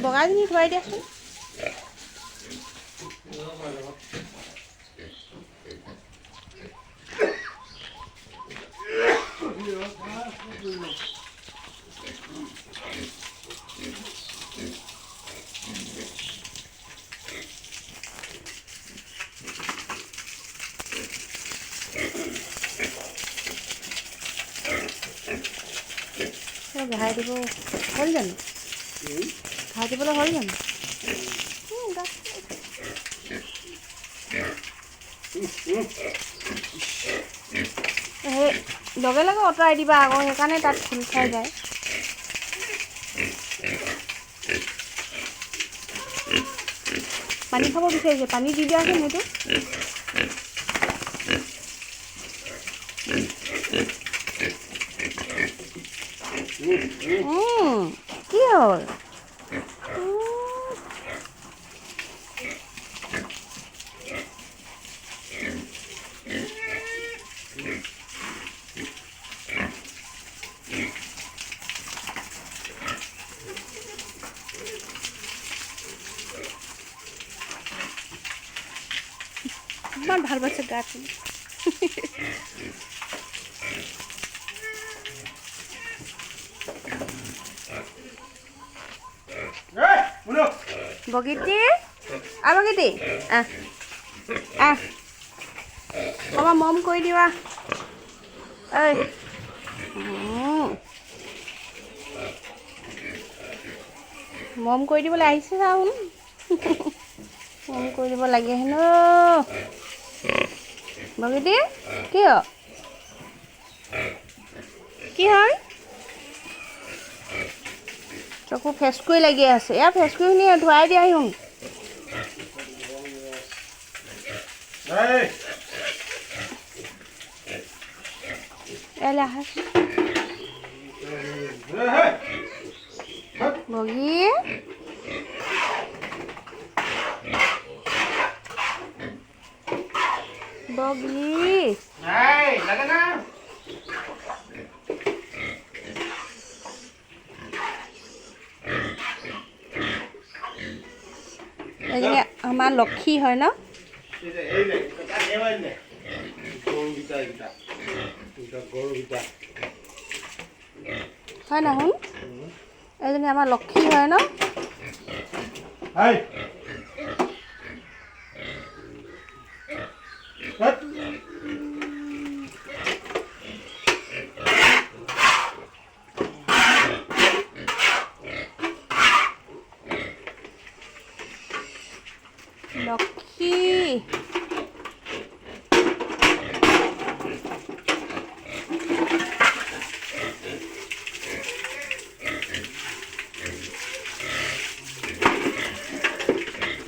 বগাজনী থোৱাই দিয়াচোন ঘাই দিব হ'ল জানো ঘাই দিবলৈ হ'ল জানো সেই লগে লগে আঁতৰাই দিবা আকৌ সেইকাৰণে তাত খোল খাই যায় পানী খাব বিচাৰিছে পানী দি দিয়াচোন সেইটো কি হ'ল ইমান ভাল পাইছে গাটো বগীতি বগীতি অকণমান মৰম কৰি দিবা ঐ মৰম কৰি দিবলৈ আহিছে চাচোন মৰম কৰি দিব লাগে হেনো বগীতি কিয় কি হয় চকু ফেচকুৰি লাগি আছে ইয়াৰ ফেচকুৰিখিনি ধুৱাই দিয়া আহিম ইয়ালৈ আহা বগী বগী এজনী আমাৰ লক্ষী হয় ন হয় না শুন এজনী আমাৰ লক্ষী হয় ন লক্ষী